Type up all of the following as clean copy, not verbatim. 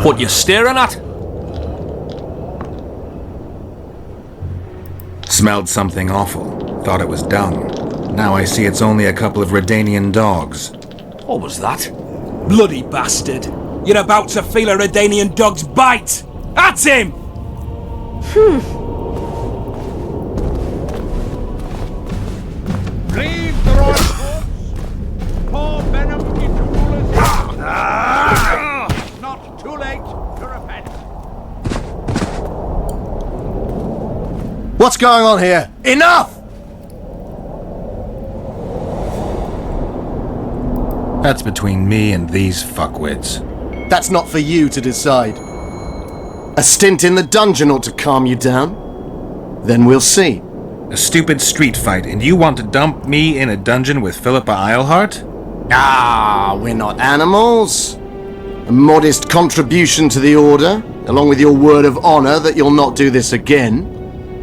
What you staring at? Smelled something awful. Thought it was dung. Now I see it's only a couple of Redanian dogs. What was that? Bloody bastard! You're about to feel a Redanian dog's bite! That's him! Leave the right corpse. Pour venom into Ruler's head. Not too late to repent. What's going on here? Enough! That's between me and these fuckwits. That's not for you to decide. A stint in the dungeon ought to calm you down. Then we'll see. A stupid street fight, and you want to dump me in a dungeon with Philippa Eilhart? Ah, we're not animals. A modest contribution to the Order, along with your word of honor that you'll not do this again.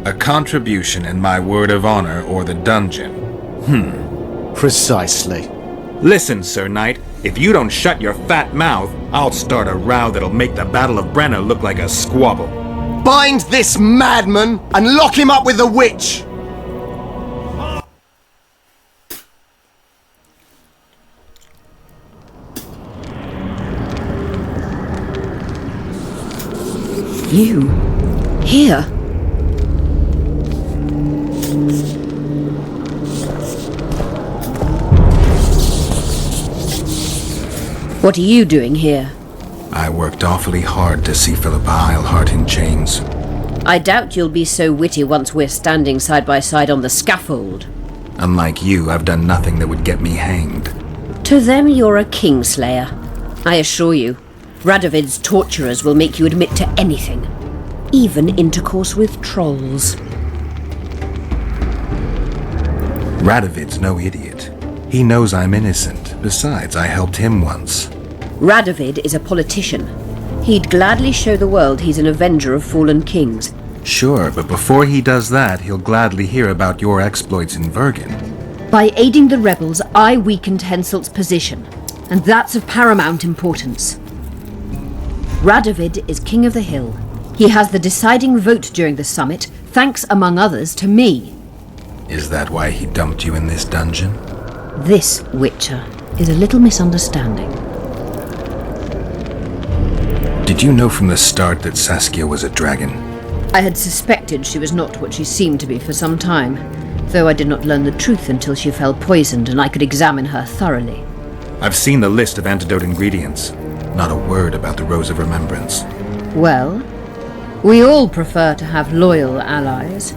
A contribution and my word of honor or the dungeon. Precisely. Listen, Sir Knight, if you don't shut your fat mouth, I'll start a row that'll make the Battle of Brenna look like a squabble. Bind this madman and lock him up with the witch! You? Here? What are you doing here? I worked awfully hard to see Philippa Eilhart in chains. I doubt you'll be so witty once we're standing side by side on the scaffold. Unlike you, I've done nothing that would get me hanged. To them, you're a kingslayer. I assure you, Radovid's torturers will make you admit to anything, even intercourse with trolls. Radovid's no idiot. He knows I'm innocent. Besides, I helped him once. Radovid is a politician. He'd gladly show the world he's an avenger of fallen kings. Sure, but before he does that, he'll gladly hear about your exploits in Vergen. By aiding the rebels, I weakened Henselt's position, and that's of paramount importance. Radovid is king of the hill. He has the deciding vote during the summit, thanks, among others, to me. Is that why he dumped you in this dungeon? This, Witcher, is a little misunderstanding. Did you know from the start that Saskia was a dragon? I had suspected she was not what she seemed to be for some time, though I did not learn the truth until she fell poisoned and I could examine her thoroughly. I've seen the list of antidote ingredients. Not a word about the Rose of Remembrance. Well, we all prefer to have loyal allies.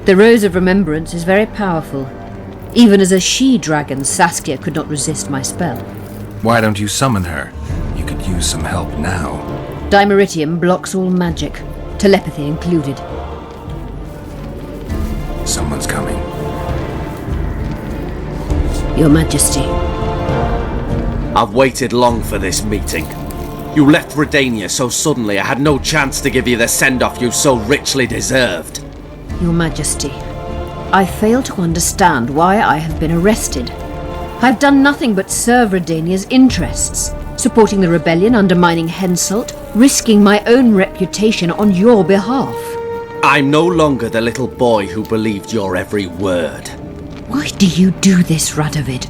The Rose of Remembrance is very powerful. Even as a she-dragon, Saskia could not resist my spell. Why don't you summon her? You could use some help now. Dimeritium blocks all magic, telepathy included. Someone's coming. Your Majesty. I've waited long for this meeting. You left Redania so suddenly I had no chance to give you the send-off you so richly deserved. Your Majesty, I fail to understand why I have been arrested. I've done nothing but serve Redania's interests, supporting the rebellion, undermining Henselt, risking my own reputation on your behalf. I'm no longer the little boy who believed your every word. Why do you do this, Radovid?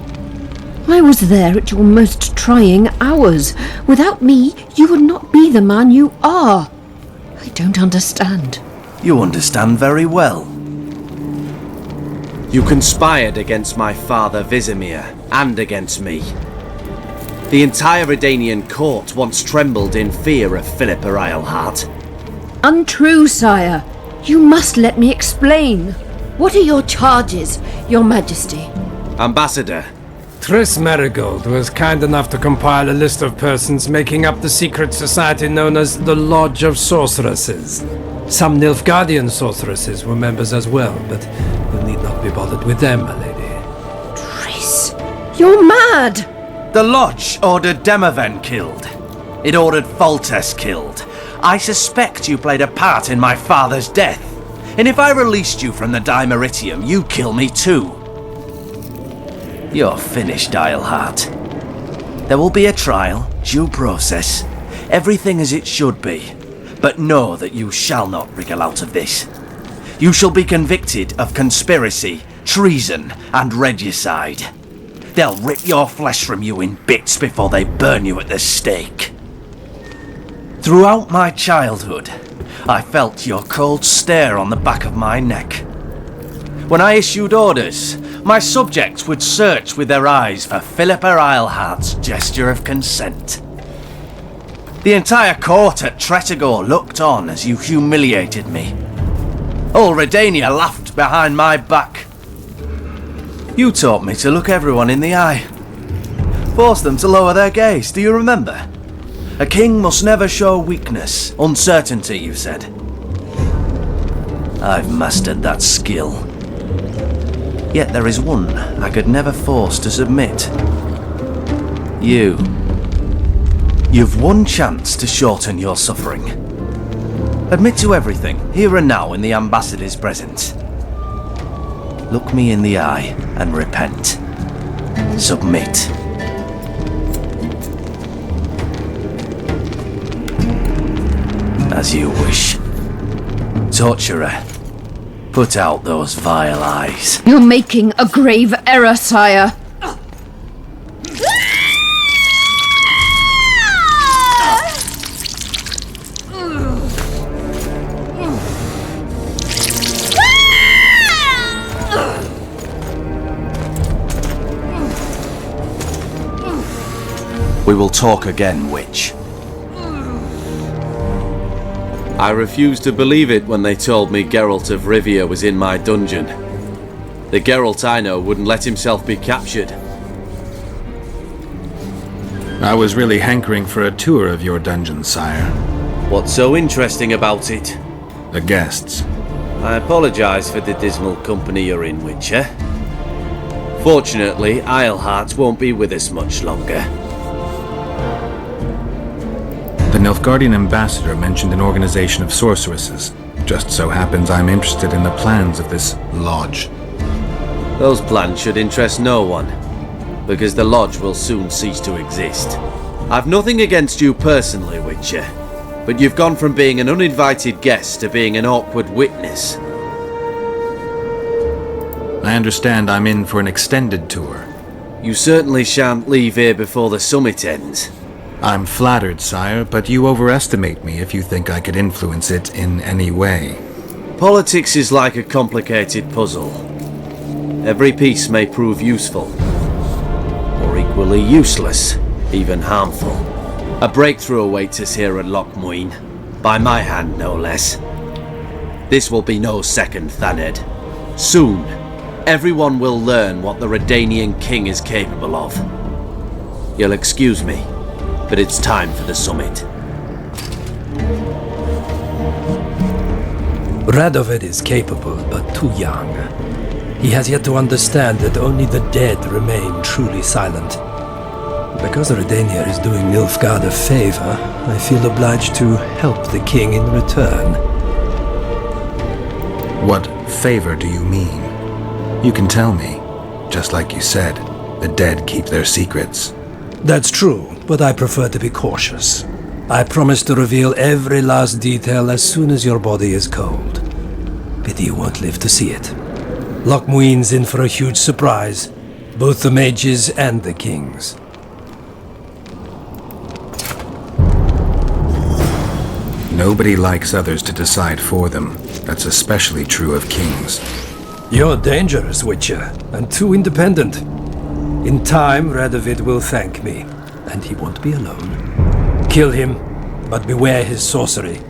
I was there at your most trying hours. Without me, you would not be the man you are. I don't understand. You understand very well. You conspired against my father Vizimir, and against me. The entire Redanian court once trembled in fear of Philippa Eilhart. Untrue, sire. You must let me explain. What are your charges, your Majesty? Ambassador. Triss Marigold was kind enough to compile a list of persons making up the secret society known as the Lodge of Sorceresses. Some Nilfgaardian sorceresses were members as well, but you need not be bothered with them, my lady. Triss, you're mad! The Lodge ordered Demaven killed. It ordered Foltest killed. I suspect you played a part in my father's death. And if I released you from the Dimeritium, you'd kill me too. You're finished, Eilhart. There will be a trial, due process. Everything as it should be. But know that you shall not wriggle out of this. You shall be convicted of conspiracy, treason, and regicide. They'll rip your flesh from you in bits before they burn you at the stake. Throughout my childhood, I felt your cold stare on the back of my neck. When I issued orders, my subjects would search with their eyes for Philippa Eilhart's gesture of consent. The entire court at Tretogor looked on as you humiliated me. All Redania laughed behind my back. You taught me to look everyone in the eye. Forced them to lower their gaze, do you remember? A king must never show weakness, uncertainty, you said. I've mastered that skill. Yet there is one I could never force to submit. You. You've one chance to shorten your suffering. Admit to everything, here and now in the ambassador's presence. Look me in the eye and repent. Submit. As you wish. Torturer, put out those vile eyes. You're making a grave error, sire. We will talk again, witch. I refused to believe it when they told me Geralt of Rivia was in my dungeon. The Geralt I know wouldn't let himself be captured. I was really hankering for a tour of your dungeon, sire. What's so interesting about it? The guests. I apologize for the dismal company you're in, Witcher. Fortunately, Eilhart won't be with us much longer. The Nilfgaardian ambassador mentioned an organization of sorceresses. Just so happens I'm interested in the plans of this lodge. Those plans should interest no one, because the lodge will soon cease to exist. I've nothing against you personally, Witcher, but you've gone from being an uninvited guest to being an awkward witness. I understand I'm in for an extended tour. You certainly shan't leave here before the summit ends. I'm flattered, sire, but you overestimate me if you think I could influence it in any way. Politics is like a complicated puzzle. Every piece may prove useful, or equally useless, even harmful. A breakthrough awaits us here at Loch Muin, by my hand no less. This will be no second Thaned. Soon, everyone will learn what the Redanian king is capable of. You'll excuse me, but it's time for the summit. Radovid is capable, but too young. He has yet to understand that only the dead remain truly silent. Because Redania is doing Nilfgaard a favor, I feel obliged to help the king in return. What favor do you mean? You can tell me. Just like you said, the dead keep their secrets. That's true, but I prefer to be cautious. I promise to reveal every last detail as soon as your body is cold. Pity you won't live to see it. Loch Muin's in for a huge surprise, both the mages and the kings. Nobody likes others to decide for them. That's especially true of kings. You're dangerous, Witcher, and too independent. In time, Radovid will thank me, and he won't be alone. Kill him, but beware his sorcery.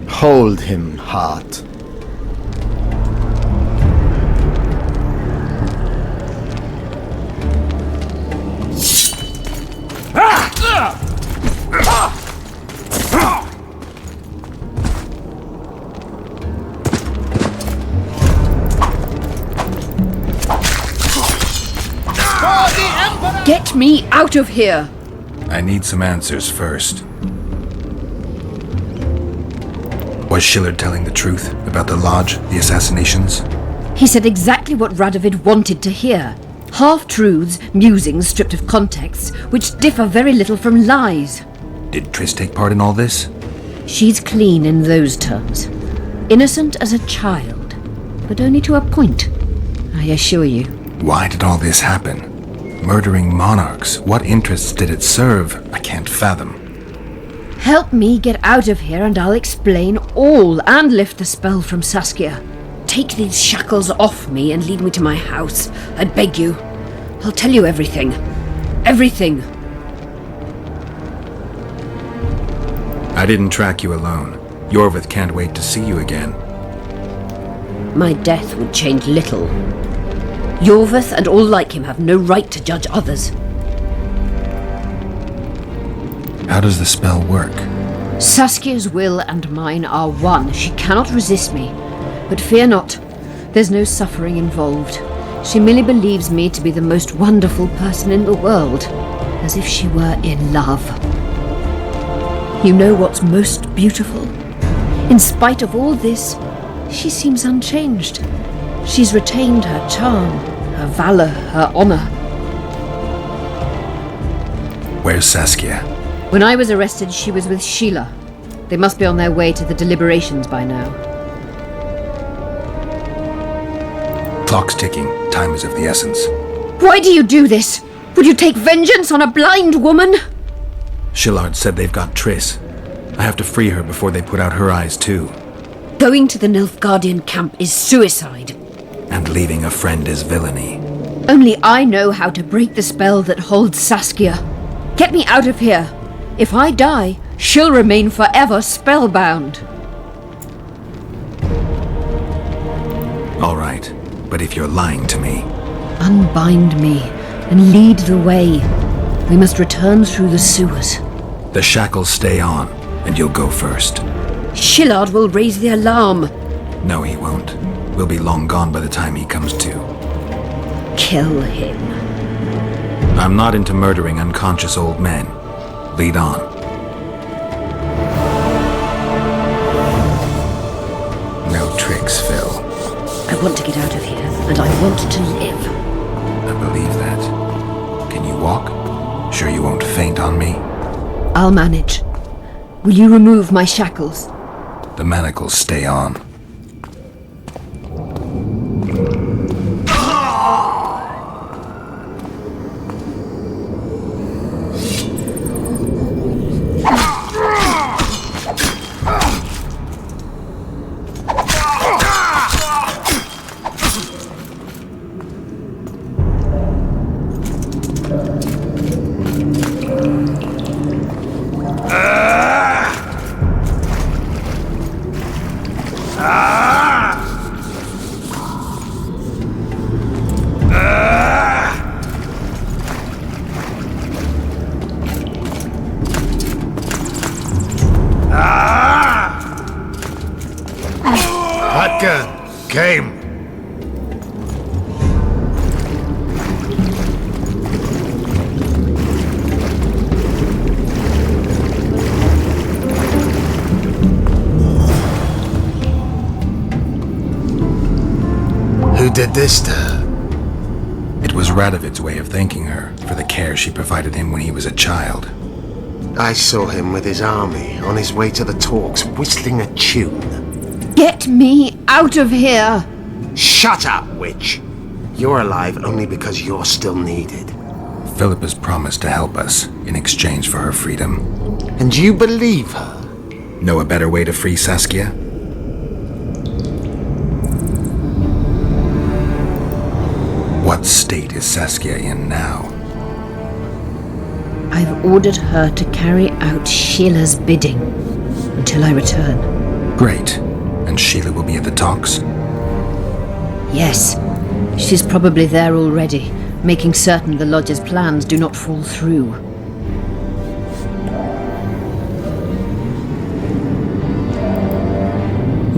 Hold him, Hart. Get me out of here! I need some answers first. Was Schiller telling the truth about the lodge, the assassinations? He said exactly what Radovid wanted to hear. Half-truths, musings stripped of context, which differ very little from lies. Did Triss take part in all this? She's clean in those terms. Innocent as a child, but only to a point, I assure you. Why did all this happen? Murdering monarchs, what interests did it serve? I can't fathom. Help me get out of here and I'll explain all and lift the spell from Saskia. Take these shackles off me and lead me to my house. I beg you. I'll tell you everything. Everything. I didn't track you alone. Yorvith can't wait to see you again. My death would change little. Yorvith and all like him have no right to judge others. How does the spell work? Saskia's will and mine are one. She cannot resist me. But fear not. There's no suffering involved. She merely believes me to be the most wonderful person in the world, as if she were in love. You know what's most beautiful? In spite of all this, she seems unchanged. She's retained her charm, her valor, her honor. Where's Saskia? When I was arrested, she was with Sheila. They must be on their way to the deliberations by now. Clock's ticking. Time is of the essence. Why do you do this? Would you take vengeance on a blind woman? Shillard said they've got Triss. I have to free her before they put out her eyes too. Going to the Nilfgaardian camp is suicide. And leaving a friend is villainy. Only I know how to break the spell that holds Saskia. Get me out of here. If I die, she'll remain forever spellbound. All right, but if you're lying to me... Unbind me and lead the way. We must return through the sewers. The shackles stay on, and you'll go first. Shillard will raise the alarm. No, he won't. We'll be long gone by the time he comes to. Kill him. I'm not into murdering unconscious old men. Lead on. No tricks, Phil. I want to get out of here, and I want to live. I believe that. Can you walk? Sure you won't faint on me? I'll manage. Will you remove my shackles? The manacles stay on. Came. Who did this to her? It was Radovid's way of thanking her for the care she provided him when he was a child. I saw him with his army on his way to the talks, whistling a tune. Get me out of here! Shut up, witch! You're alive only because you're still needed. Philippa's promised to help us in exchange for her freedom. And you believe her? Know a better way to free Saskia? What state is Saskia in now? I've ordered her to carry out Sheila's bidding until I return. Great. And Sheila will be at the talks? Yes. She's probably there already, making certain the Lodge's plans do not fall through.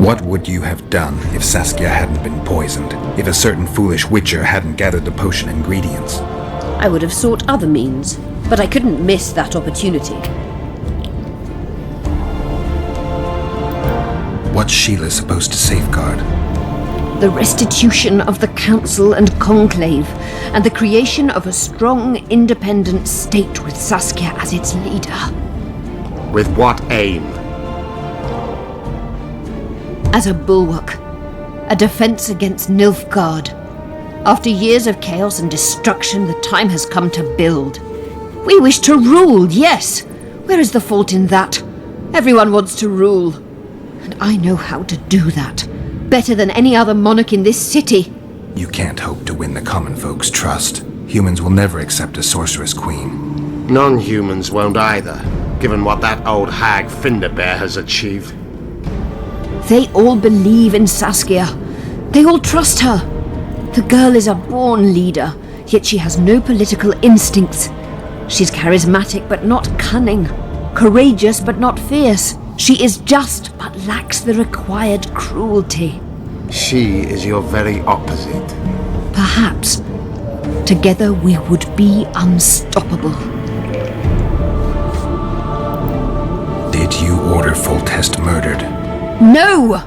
What would you have done if Saskia hadn't been poisoned? If a certain foolish witcher hadn't gathered the potion ingredients? I would have sought other means, but I couldn't miss that opportunity. What's Sheila supposed to safeguard? The restitution of the Council and Conclave, and the creation of a strong, independent state with Saskia as its leader. With what aim? As a bulwark, a defense against Nilfgaard. After years of chaos and destruction, the time has come to build. We wish to rule, yes. Where is the fault in that? Everyone wants to rule. And I know how to do that. Better than any other monarch in this city. You can't hope to win the common folk's trust. Humans will never accept a sorceress queen. Non-humans won't either, given what that old hag Finderbear has achieved. They all believe in Saskia. They all trust her. The girl is a born leader, yet she has no political instincts. She's charismatic but not cunning, courageous but not fierce. She is just but lacks the required cruelty. She is your very opposite. Perhaps together we would be unstoppable. Did you order Foltest murdered? No!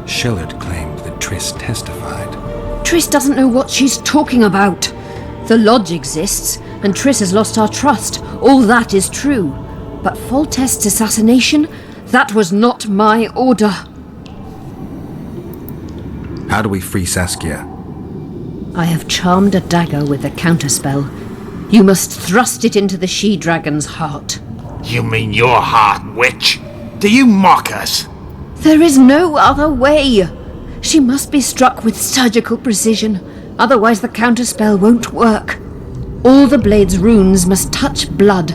Shillard claimed that Triss testified. Triss doesn't know what she's talking about. The Lodge exists, and Triss has lost our trust. All that is true. But Foltest's assassination, that was not my order. How do we free Saskia? I have charmed a dagger with a counterspell. You must thrust it into the she-dragon's heart. You mean your heart, witch? Do you mock us? There is no other way. She must be struck with surgical precision, otherwise the counterspell won't work. All the blade's runes must touch blood,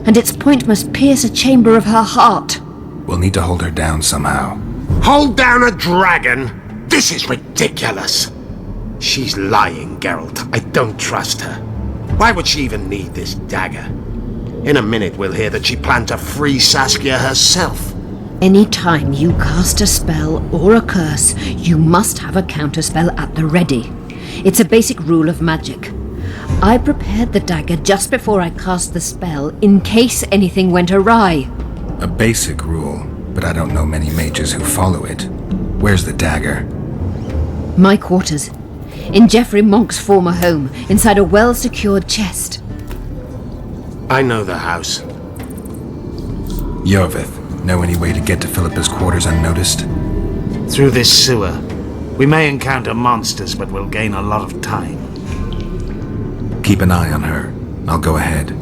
and its point must pierce a chamber of her heart. We'll need to hold her down somehow. Hold down a dragon? This is ridiculous. She's lying, Geralt. I don't trust her. Why would she even need this dagger? In a minute we'll hear that she planned to free Saskia herself. Any time you cast a spell or a curse, you must have a counterspell at the ready. It's a basic rule of magic. I prepared the dagger just before I cast the spell, in case anything went awry. A basic rule, but I don't know many mages who follow it. Where's the dagger? My quarters. In Geoffrey Monk's former home, inside a well-secured chest. I know the house. Yorvith, know any way to get to Philippa's quarters unnoticed? Through this sewer. We may encounter monsters, but we'll gain a lot of time. Keep an eye on her. I'll go ahead.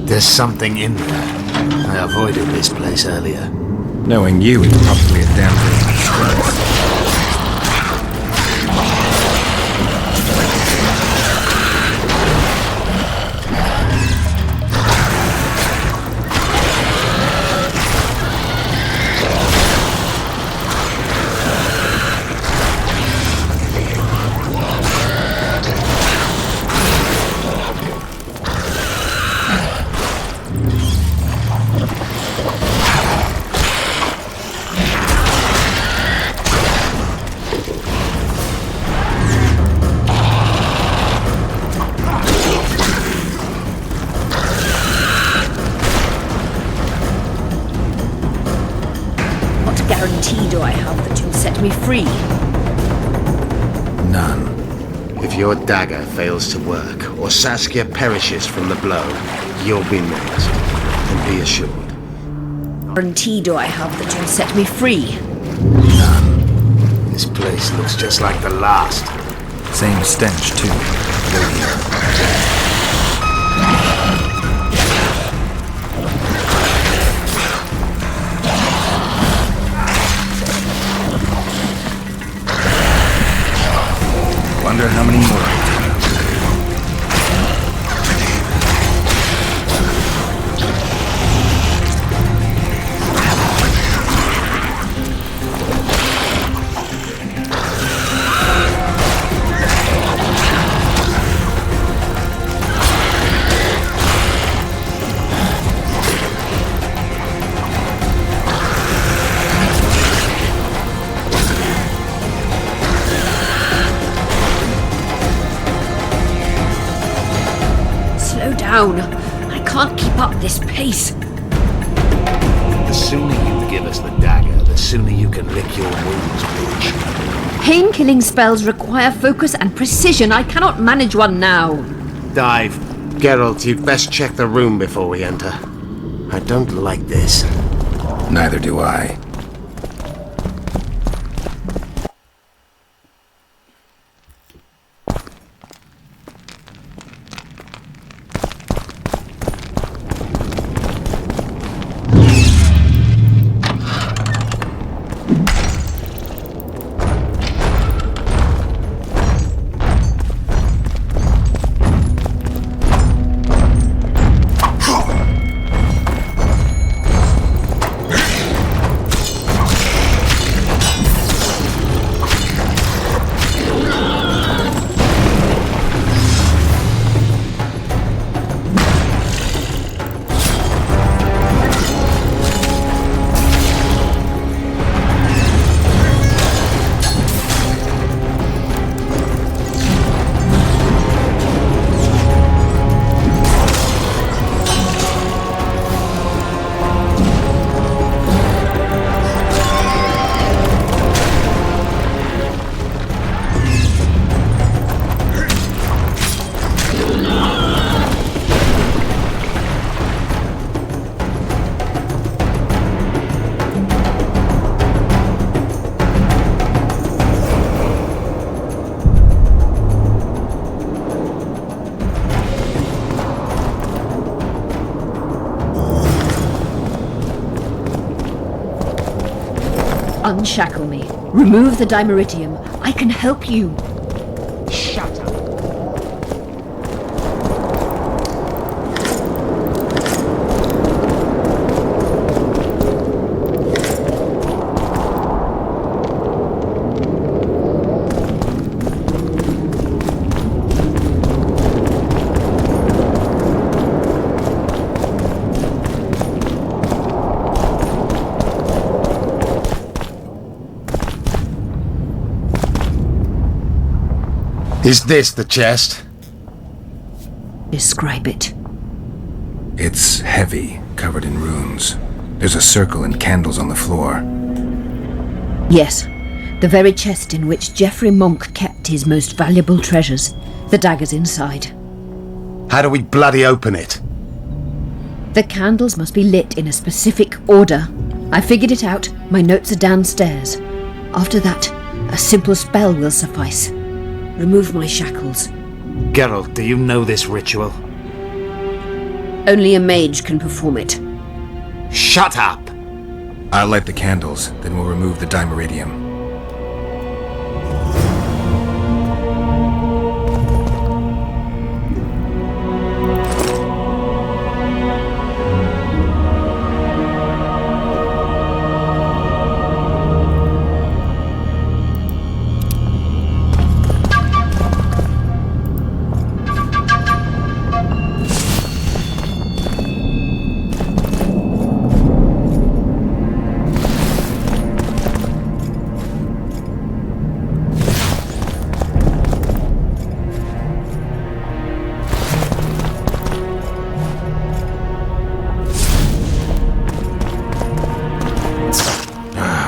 There's something in there. I avoided this place earlier. Knowing you, it's probably a damn good. Guarantee do I have that you'll set me free? None. If your dagger fails to work, or Saskia perishes from the blow, you'll be next. And be assured. Guarantee do I have that you'll set me free? None. This place looks just like the last. Same stench, too. Go here. Wonder how many more. I can't keep up this pace. The sooner you give us the dagger, the sooner you can lick your wounds, bitch. Pain-killing spells require focus and precision. I cannot manage one now. Dive. Geralt, you'd best check the room before we enter. I don't like this. Neither do I. Unshackle me. Remove the dimeritium. I can help you. Shut up. Is this the chest? Describe it. It's heavy, covered in runes. There's a circle and candles on the floor. Yes, the very chest in which Geoffrey Monk kept his most valuable treasures. The dagger's inside. How do we bloody open it? The candles must be lit in a specific order. I figured it out. My notes are downstairs. After that, a simple spell will suffice. Remove my shackles. Geralt, do you know this ritual? Only a mage can perform it. Shut up! I'll light the candles, then we'll remove the dimeritium.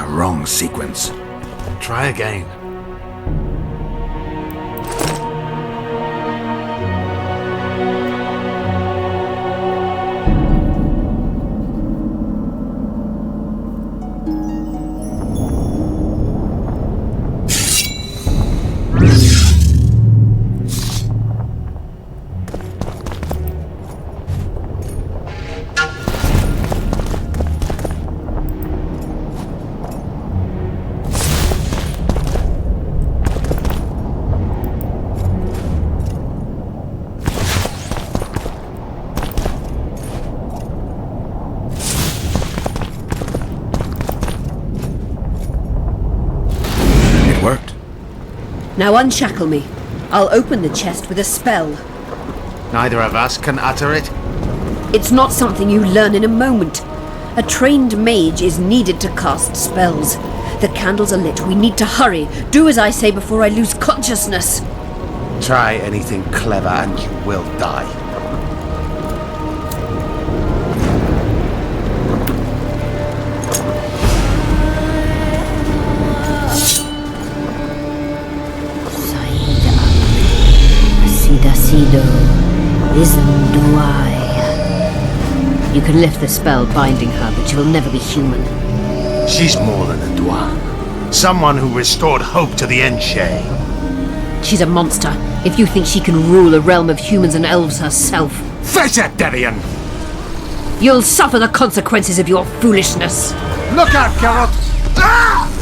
Wrong sequence. Try again. Now unshackle me. I'll open the chest with a spell. Neither of us can utter it. It's not something you learn in a moment. A trained mage is needed to cast spells. The candles are lit. We need to hurry. Do as I say before I lose consciousness. Try anything clever and you will die. Sido isn't why. You can lift the spell binding her, but she will never be human. She's more than a Dwan. Someone who restored hope to the Enshe. She's a monster. If you think she can rule a realm of humans and elves herself, Face it, Devian! you'll suffer the consequences of your foolishness. Look out, Geralt! Ah!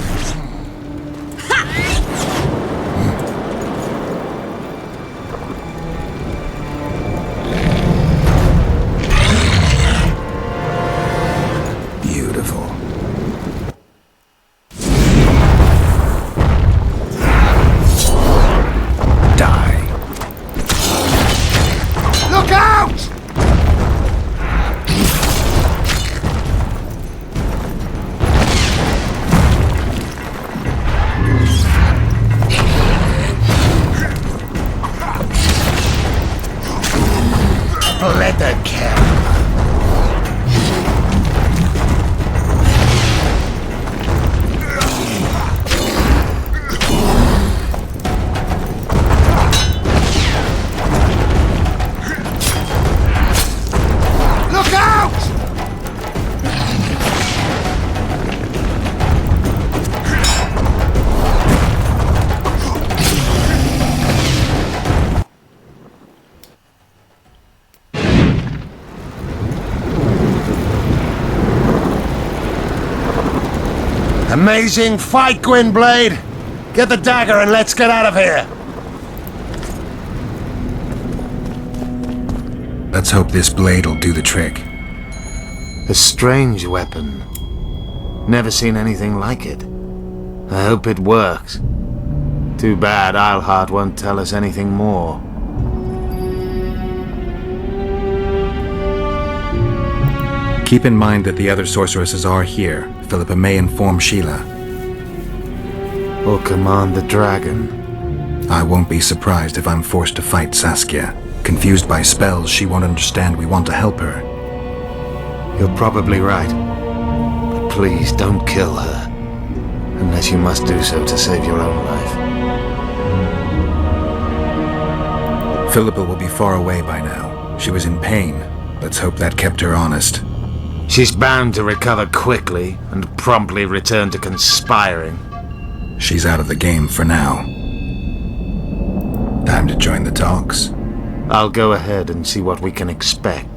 Beautiful. Die. Look out! Let the cat. Look out! Amazing fight, Gwynblade! Get the dagger and let's get out of here! Let's hope this blade'll do the trick. A strange weapon. Never seen anything like it. I hope it works. Too bad Eilhart won't tell us anything more. Keep in mind that the other sorceresses are here. Philippa may inform Sheila. Or command the dragon. I won't be surprised if I'm forced to fight Saskia. Confused by spells, she won't understand we want to help her. You're probably right. But please don't kill her. Unless you must do so to save your own life. Philippa will be far away by now. She was in pain. Let's hope that kept her honest. She's bound to recover quickly and promptly return to conspiring. She's out of the game for now. Time to join the talks. I'll go ahead and see what we can expect.